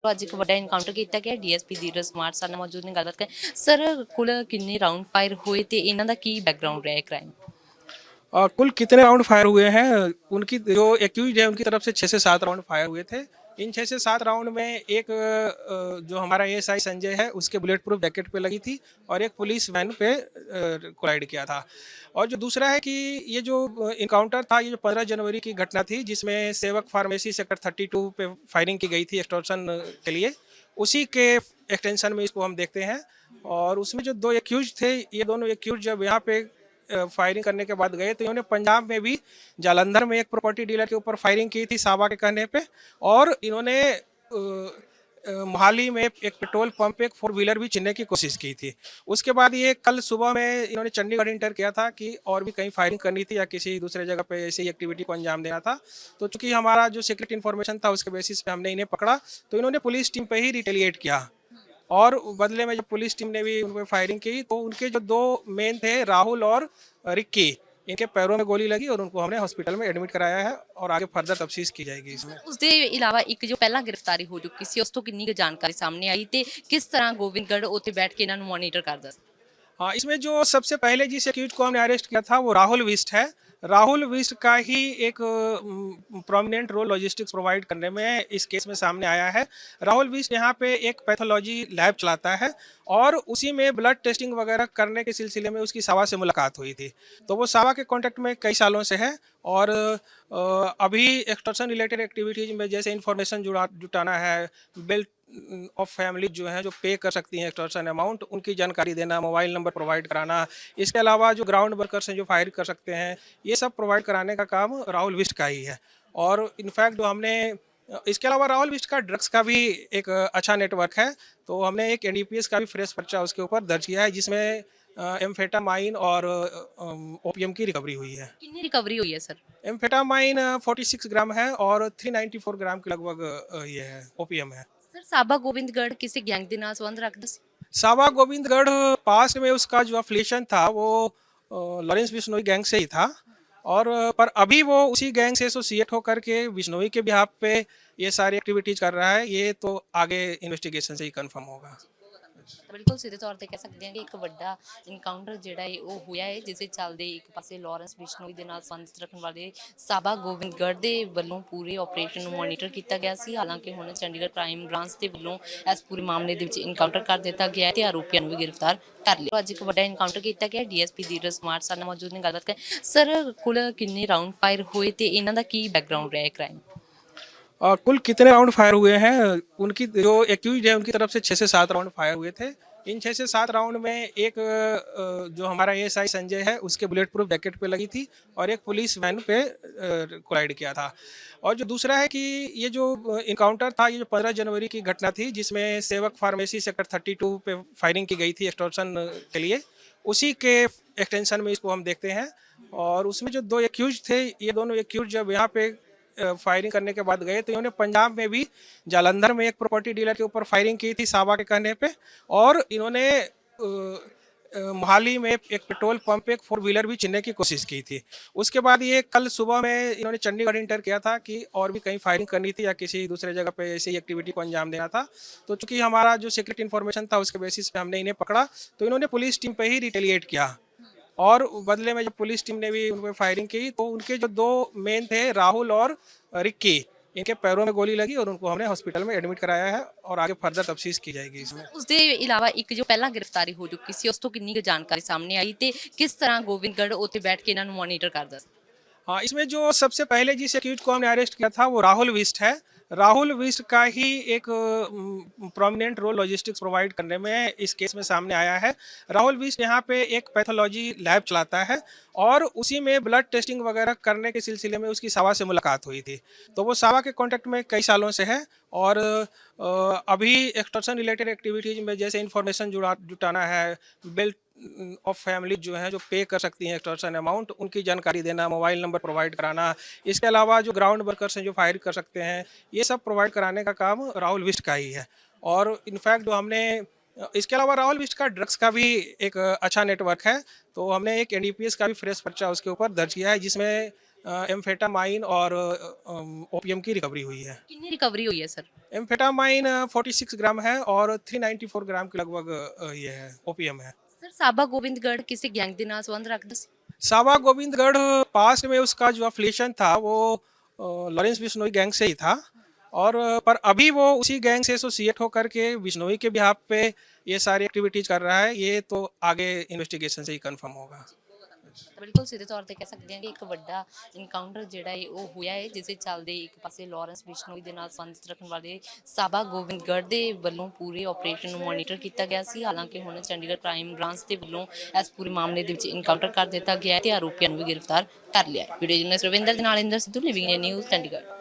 ਅੱਜ ਇੱਕ ਵੱਡਾ ਇਨਕਾਊਂਟਰ ਕੀਤਾ ਗਿਆ ਡੀਐਸਪੀ ਧੀਰਜ ਕੁਮਾਰ ਸਾਡੇ ਨਾਲ ਮੌਜੂਦ ਨੇ ਗੱਲਬਾਤ ਕरें ਸਰ ਕੁਲ ਕਿੰਨੇ ਰਾਉਂਡ ਫਾਇਰ ਹੋਏ ਤੇ ਇਹਨਾਂ ਦਾ ਕੀ ਬੈਕਗ੍ਰਾਉਂਡ ਰਿਹਾ ਕ੍ਰਾइम कुल कितने राउंड फायर हुए हैं? उनकी जो एक्यूज है उनकी तरफ से 6 से 7 राउंड फायर हुए थे। इन 6 से 7 राउंड में एक जो हमारा एएसआई संजय है उसके बुलेट प्रूफ जैकेट पे लगी थी और एक पुलिस वैन पे कोलाइड किया था। और जो दूसरा है कि ये जो इनकाउंटर था ये जो 15 जनवरी की घटना थी जिसमें सेवक फार्मेसी सेक्टर 32 पे फायरिंग की गई थी एक्सटॉर्शन के लिए, उसी के एक्सटेंशन में इसको हम देखते हैं। और उसमें जो दो एक्यूज थे ये दोनों एक्यूज जब यहाँ पे फायरिंग करने के बाद गए तो इन्होंने पंजाब में भी जालंधर में एक प्रॉपर्टी डीलर के ऊपर फायरिंग की थी सावा के कहने पे। और इन्होंने मोहाली में एक पेट्रोल पंप पे एक 4 व्हीलर भी छीनने की कोशिश की थी। उसके बाद ये कल सुबह में इन्होंने चंडीगढ़ इंटर किया था कि और भी कहीं फायरिंग करनी थी या किसी दूसरे जगह पे ऐसी एक्टिविटी को अंजाम देना था। तो चूंकि हमारा जो सीक्रेट इन्फॉर्मेशन था उसके बेसिस पे हमने इन्हें पकड़ा तो इन्होंने पुलिस टीम पे ही रिटेलिएट किया। और बदले में जब पुलिस टीम ने भी उन पर फायरिंग की तो उनके जो दो मेन थे राहुल और रिक्की, इनके पैरों में गोली लगी और उनको हमने हॉस्पिटल में एडमिट कराया है और आगे फर्दर तफ्तीश की जाएगी इसमें। ਉਸਦੇ ਇਲਾਵਾ ਇੱਕ ਜੋ ਪਹਿਲਾਂ ਗ੍ਰਿਫਤਾਰੀ ਹੋ ਚੁੱਕੀ ਸੀ ਉਸ ਤੋਂ ਕਿੰਨੀ ਕੁ ਜਾਣਕਾਰੀ ਸਾਹਮਣੇ ਆਈ ਤੇ ਕਿਸ ਤਰ੍ਹਾਂ ਗੋਬਿੰਦਗੜ੍ਹ ਉੱਥੇ ਬੈਠ ਕੇ ਇਹਨਾਂ ਨੂੰ ਮੋਨੀਟਰ ਕਰਦਾ ਸੀ। हाँ, इसमें जो सबसे पहले जिस एक्यूज को हमने अरेस्ट किया था वो राहुल विस्ट है। राहुल विस्ट का ही एक प्रोमिनेंट रोल लॉजिस्टिक्स प्रोवाइड करने में इस केस में सामने आया है। राहुल विस्ट यहाँ पे एक पैथोलॉजी लैब चलाता है और उसी में ब्लड टेस्टिंग वगैरह करने के सिलसिले में उसकी सावा से मुलाकात हुई थी। तो वो सावा के कांटेक्ट में कई सालों से है और अभी एक्सटॉर्शन रिलेटेड एक्टिविटीज़ में जैसे इन्फॉर्मेशन जुटाना है, बिल ऑफ फैमिली जो हैं जो पे कर सकती हैं एक्सटॉर्शन अमाउंट उनकी जानकारी देना, मोबाइल नंबर प्रोवाइड कराना, इसके अलावा जो ग्राउंड वर्कर्स हैं जो फायर कर सकते हैं ये सब प्रोवाइड कराने का काम राहुल विस्ट का ही है। और इनफैक्ट जो हमने इसके अलावा राहुल विस्ट का ड्रग्स का भी एक अच्छा नेटवर्क है। तो हमने एक एनडीपीएस का भी फ्रेश पर्चा उसके ऊपर दर्ज किया है जिसमें एम्फेटामाइन और ओपीएम की रिकवरी हुई है। ਕਿੰਨੀ ਰਿਕਵਰੀ ਹੋਈ ਹੈ ਸਰ। एम्फेटामाइन 46 ग्राम है और 394 ग्राम के लगभग ये है ओपीएम है। ਸਰ ਸਾਬਾ ਗੋਬਿੰਦਗੜ੍ਹ ਕਿਸੇ ਗੈਂਗ ਦੇ ਨਾਲ ਸੰਬੰਧ ਰੱਖਦਾ ਸੀ। सावा गोविंदगढ़ पास में उसका जो अफिलिएशन था वो लॉरेंस बिश्नोई गैंग से ही था। और पर अभी वो उसी गैंग से एसोसिएट होकर के बिश्नोई के बिहाफ पे ये सारी एक्टिविटीज कर रहा है। ये तो आगे इन्वेस्टिगेशन से ही कंफर्म होगा। ਬਿਲਕੁਲ ਸਿੱਧੇ ਤੌਰ ਤੇ ਕਹਿ ਸਕਦੇ ਹਾਂ ਕਿ ਇੱਕ ਵੱਡਾ ਇਨਕਾਊਂਟਰ ਜਿਹੜਾ ਹੈ ਉਹ ਹੋਇਆ ਹੈ ਜਿਸ ਦੇ ਚੱਲਦੇ ਇੱਕ ਪਾਸੇ ਲਾਰੈਂਸ ਬਿਸ਼ਨੋਈ ਦੇ ਨਾਲ ਸੰਬੰਧ ਰੱਖਣ ਵਾਲੇ ਸਾਬਾ ਗੋਬਿੰਦਗੜ੍ਹ ਦੇ ਵੱਲੋਂ ਪੂਰੇ ਆਪਰੇਸ਼ਨ ਨੂੰ ਮੋਨੀਟਰ ਕੀਤਾ ਗਿਆ ਸੀ। ਹਾਲਾਂਕਿ ਹੁਣ ਚੰਡੀਗੜ੍ਹ ਕ੍ਰਾਈਮ ਬ੍ਰਾਂਚ ਦੇ ਵੱਲੋਂ ਇਸ ਪੂਰੇ ਮਾਮਲੇ ਦੇ ਵਿੱਚ ਇਨਕਾਊਂਟਰ ਕਰ ਦਿੱਤਾ ਗਿਆ ਹੈ ਤੇ ਆਰੋਪੀਆਂ ਨੂੰ ਵੀ ਗ੍ਰਿਫਤਾਰ ਕਰ ਲਿਆ। ਅੱਜ ਇੱਕ ਵੱਡਾ ਇਨਕਾਊਂਟਰ ਕੀਤਾ ਗਿਆ ਡੀਐਸਪੀ ਧੀਰਜ ਕੁਮਾਰ ਸਾਡੇ ਨਾਲ ਮੌਜੂਦ ਨੇ ਗੱਲਬਾਤ ਕरें ਸਰ ਕੁਲ ਕਿੰਨੇ ਰਾਉਂਡ ਫਾਇਰ ਹੋਏ ਤੇ ਇਹਨਾਂ ਦਾ ਕੀ ਬੈਕਗ੍ਰਾਉਂਡ ਰਿਹਾ ਕ੍ਰਾइम कुल कितने राउंड फायर हुए हैं? उनकी जो एक्यूज है उनकी तरफ से 6 से 7 राउंड फायर हुए थे। इन 6 से 7 राउंड में एक जो हमारा एएसआई संजय है उसके बुलेट प्रूफ जैकेट पे लगी थी और एक पुलिस वैन पे कोलाइड किया था। और जो दूसरा है कि ये जो इनकाउंटर था ये जो 15 जनवरी की घटना थी जिसमें सेवक फार्मेसी सेक्टर 32 पे फायरिंग की गई थी एक्सटॉर्शन के लिए, उसी के एक्सटेंशन में इसको हम देखते हैं। और उसमें जो दो एक्यूज थे ये दोनों एक्यूज जब यहाँ पे फायरिंग करने के बाद गए तो इन्होंने पंजाब में भी जालंधर में एक प्रॉपर्टी डीलर के ऊपर फायरिंग की थी सावा के कहने पे। और इन्होंने मोहाली में एक पेट्रोल पंप पे एक 4 व्हीलर भी छीनने की कोशिश की थी। उसके बाद ये कल सुबह में इन्होंने चंडीगढ़ इंटर किया था कि और भी कहीं फायरिंग करनी थी या किसी दूसरे जगह पे ऐसी एक्टिविटी को अंजाम देना था। तो चूंकि हमारा जो सीक्रेट इन्फॉर्मेशन था उसके बेसिस पे हमने इन्हें पकड़ा तो इन्होंने पुलिस टीम पे ही रिटेलिएट किया। और बदले में जब पुलिस टीम ने भी उन पर फायरिंग की तो उनके जो दो मेन थे राहुल और रिक्की, इनके पैरों में गोली लगी और उनको हमने हॉस्पिटल में एडमिट कराया है और आगे फर्दर तफ्तीश की जाएगी इसमें। ਉਸਦੇ ਇਲਾਵਾ ਇੱਕ ਜੋ ਪਹਿਲਾਂ ਗ੍ਰਿਫਤਾਰੀ ਹੋ ਚੁੱਕੀ ਸੀ ਉਸ ਤੋਂ ਕਿੰਨੀ ਕੁ ਜਾਣਕਾਰੀ ਸਾਹਮਣੇ ਆਈ ਤੇ ਕਿਸ ਤਰ੍ਹਾਂ ਗੋਬਿੰਦਗੜ੍ਹ ਉੱਥੇ ਬੈਠ ਕੇ ਇਹਨਾਂ ਨੂੰ ਮੋਨੀਟਰ ਕਰਦਾ ਸੀ। हाँ, इसमें जो सबसे पहले जिस एक्यूज को हमने अरेस्ट किया था वो राहुल विस्ट है। राहुल विस्ट का ही एक प्रोमिनेंट रोल लॉजिस्टिक्स प्रोवाइड करने में इस केस में सामने आया है। राहुल विस्ट यहाँ पे एक पैथोलॉजी लैब चलाता है और उसी में ब्लड टेस्टिंग वगैरह करने के सिलसिले में उसकी सावा से मुलाकात हुई थी। तो वो सावा के कांटेक्ट में कई सालों से है और अभी एक्सटॉर्शन रिलेटेड एक्टिविटीज़ में जैसे इन्फॉर्मेशन जुटाना है, बिल ऑफ फैमिली जो हैं जो पे कर सकती हैं एक्सटॉर्शन अमाउंट उनकी जानकारी देना, मोबाइल नंबर प्रोवाइड कराना, इसके अलावा जो ग्राउंड वर्कर्स हैं जो फायर कर सकते हैं ये सब प्रोवाइड कराने का काम राहुल विस्ट का ही है। और इनफैक्ट जो हमने इसके अलावा राहुल विस्ट का ड्रग्स का भी एक अच्छा नेटवर्क है। तो हमने एक एनडीपीएस का भी फ्रेश पर्चा उसके ऊपर दर्ज किया है जिसमें एम्फेटामाइन और ओपियम की रिकवरी हुई है। ਕਿੰਨੀ ਰਿਕਵਰੀ ਹੋਈ ਹੈ ਸਰ? एम्फेटामाइन 46 ग्राम है और 394 ग्राम के लगभग ये है ओपियम है। ਸਰ ਸਾਬਾ ਗੋਬਿੰਦਗੜ੍ਹ ਕਿਸੇ ਗੈਂਗ ਦੇ ਨਾਲ ਸੰਬੰਧ ਰੱਖਦਾ ਸੀ? सावा गोविंदगढ़ पास में उसका जो अफिलिएशन था वो लॉरेंस बिश्नोई गैंग से ही था, और पर अभी वो उसी गैंग से एसोसिएट होकर के बिश्नोई के बिहाफ पे ये सारी एक्टिविटीज कर रहा है। ये तो आगे इन्वेस्टिगेशन से ही कंफर्म होगा। ਬਿਲਕੁਲ ਸਿੱਧੇ ਤੌਰ ਤੇ ਕਹਿ ਸਕਦੇ ਹਾਂ ਕਿ ਇੱਕ ਵੱਡਾ ਇਨਕਾਊਂਟਰ ਜਿਹੜਾ ਹੈ ਉਹ ਹੋਇਆ ਹੈ, ਜਿਸ ਦੇ ਚੱਲਦੇ ਇੱਕ ਪਾਸੇ ਲਾਰੈਂਸ ਬਿਸ਼ਨੋਈ ਦੇ ਨਾਲ ਸੰਬੰਧ ਰੱਖਣ ਵਾਲੇ ਸਾਬਾ ਗੋਬਿੰਦਗੜ੍ਹ ਦੇ ਵੱਲੋਂ ਪੂਰੇ ਆਪਰੇਸ਼ਨ ਨੂੰ ਮੋਨੀਟਰ ਕੀਤਾ ਗਿਆ ਸੀ। ਹਾਲਾਂਕਿ ਹੁਣ ਚੰਡੀਗੜ੍ਹ ਕ੍ਰਾਈਮ ਬ੍ਰਾਂਚ ਦੇ ਵੱਲੋਂ ਇਸ ਪੂਰੇ ਮਾਮਲੇ ਦੇ ਵਿੱਚ ਇਨਕਾਊਂਟਰ ਕਰ ਦਿੱਤਾ ਗਿਆ ਹੈ ਤੇ ਆਰੋਪੀਆਂ ਨੂੰ ਵੀ ਗ੍ਰਿਫਤਾਰ ਕਰ ਲਿਆ ਹੈ। ਵੀਡੀਓ ਜਰਨਲਿਸਟ ਰਵਿੰਦਰ ਦੇ ਨਾਲ Inder Sidhu, living India news, Chandigarh.